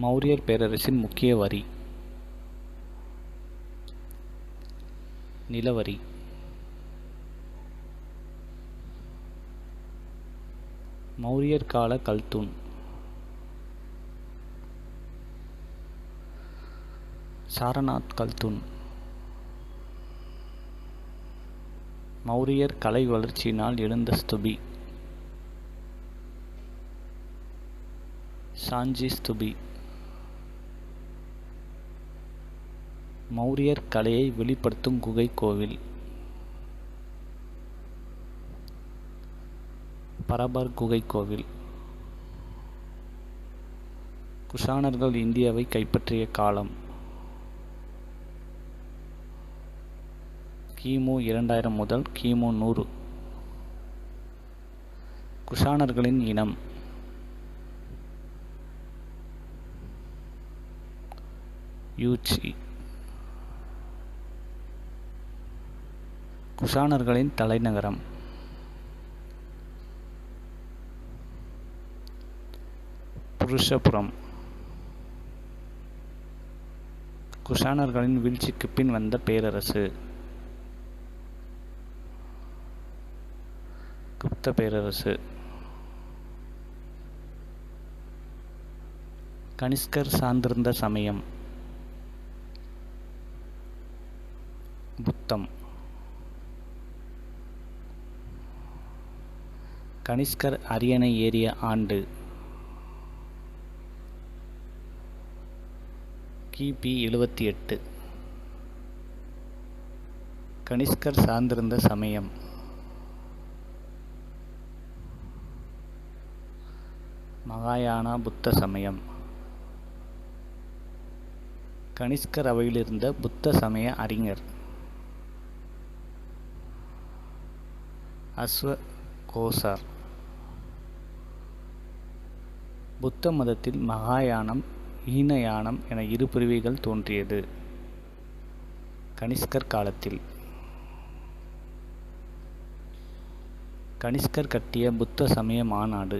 மௌரியர் பேரரசின் முக்கிய வரி நிலவரி. மௌரியர் கால கல்தூன். சாரநாத் கல்தூன். மௌரியர் கலை வளர்ச்சியினால் எழுந்த ஸ்துபி சாஞ்சி ஸ்துபி. மௌரியர் கலையை வெளிப்படுத்தும் குகை கோவில் பரபர் குகை கோவில். குஷாணர்கள் இந்தியாவை கைப்பற்றிய காலம் கிமு 2000 முதல் கிமு 100. குஷாணர்களின் இனம் யூச்சி. குஷாணர்களின் தலைநகரம் புருஷபுரம். குஷாணர்களின் வீழ்ச்சிக்கு பின் வந்த பேரரசு குப்த பேரரசு. கனிஷ்கர் சார்ந்திருந்த சமயம் புத்தம். கனிஷ்கர் அரியணை ஏறிய ஆண்டு கிபி 78. கனிஷ்கர் சார்ந்திருந்த சமயம் மகாயானா புத்த சமயம். கனிஷ்கர் அவையிலிருந்த புத்த சமய அறிஞர் அஸ்வகோசர். புத்த மதத்தில் மகாயானம் ஈனயானம் என இரு பிரிவுகள் தோன்றியது கனிஷ்கர் காலத்தில். கனிஷ்கர் கட்டிய புத்த சமய மாநாடு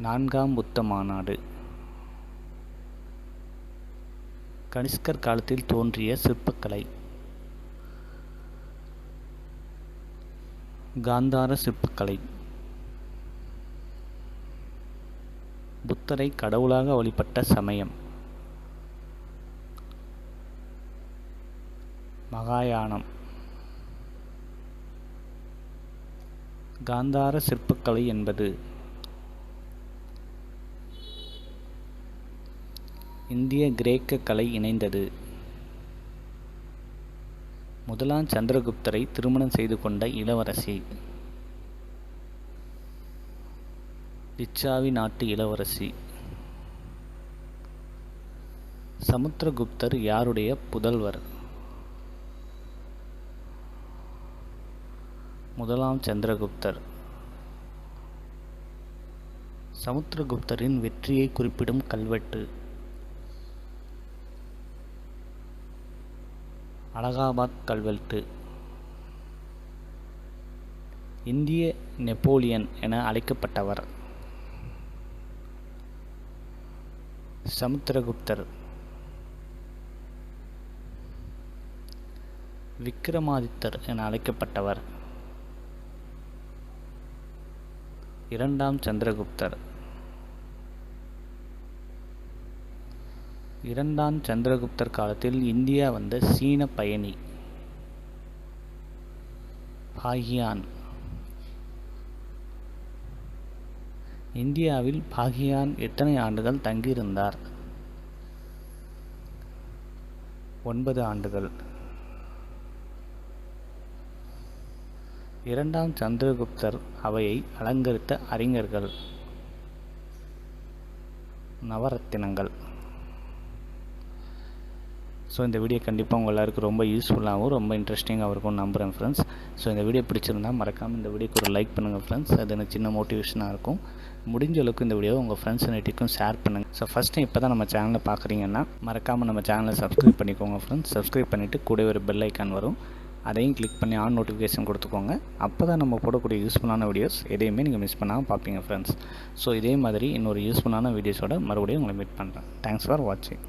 4ஆம் புத்த மாநாடு. கனிஷ்கர் காலத்தில் தோன்றிய சிற்பக்கலை காந்தார சிற்பக்கலை. புத்தரை கடவுளாக வழிபட்ட சமயம் மகாயானம். காந்தார சிற்பக்கலை என்பது இந்திய கிரேக்க கலை இணைந்தது. முதலாம் சந்திரகுப்தரை திருமணம் செய்து கொண்ட இளவரசி லிச்சாவி நாட்டு இளவரசி. சமுத்திரகுப்தர் யாருடைய புதல்வர்? முதலாம் சந்திரகுப்தர். சமுத்திரகுப்தரின் வெற்றியை குறிப்பிடும் கல்வெட்டு அலகாபாத் கல்வெட்டு. இந்திய நெப்போலியன் என அழைக்கப்பட்டவர் சமுத்திரகுப்தர். விக்ரமாதித்தர் என அழைக்கப்பட்டவர் 2ஆம் சந்திரகுப்தர். 2ஆம் சந்திரகுப்தர் காலத்தில் இந்தியா வந்த சீன பயணி பாகியான். இந்தியாவில் பாகியான் எத்தனை ஆண்டுகள் தங்கியிருந்தார்? 9 ஆண்டுகள். 2ஆம் சந்திரகுப்தர் அவையை அலங்கரித்த அறிஞர்கள் நவரத்தினங்கள். ஸோ இந்த வீடியோ கண்டிப்பாக உங்கள் எல்லாருக்கும் ரொம்ப யூஸ்ஃபுல்லாகவும் ரொம்ப இன்ட்ரெஸ்டிங்காக இருக்கும் நம்புகிறேன் ஃப்ரெண்ட்ஸ். ஸோ இந்த வீடியோ பிடிச்சிருந்தால் மறக்காமல் இந்த வீடியோக்கு ஒரு லைக் பண்ணுங்கள் ஃப்ரெண்ட்ஸ். அது எனக்கு சின்ன மோட்டிவேஷனாக இருக்கும். முடிஞ்ச அளவுக்கு இந்த வீடியோவை உங்கள் ஃப்ரெண்ட்ஸ் நெட்டிக்கும் ஷேர் பண்ணுங்கள். ஸோ ஃபஸ்ட்டு இப்போ தான் நம்ம சேனலை பார்க்குறீங்கன்னா மறக்காமல் நம்ம சேனலை சப்ஸ்கிரைப் பண்ணிக்கோங்க ஃப்ரெண்ட்ஸ். சப்ஸ்கிரைப் பண்ணிவிட்டு கூட ஒரு பெல் ஐக்கான் வரும், அதையும் கிளிக் பண்ணி ஆன் நோட்டிஃபிகேஷன் கொடுத்துக்கோங்க. அப்போ தான் நம்ம போடக்கூடிய யூஸ்ஃபுல்லான வீடியோஸ் எதையுமே நீங்கள் மிஸ் பண்ணாமல் பார்ப்பீங்க ஃப்ரெண்ட்ஸ். ஸோ இதே மாதிரி இன்னொரு யூஸ்ஃபுல்லான வீடியோஸோட மறுபடியும் உங்களை மீட் பண்ணுறேன். தேங்க்ஸ் ஃபார் வாட்சிங்.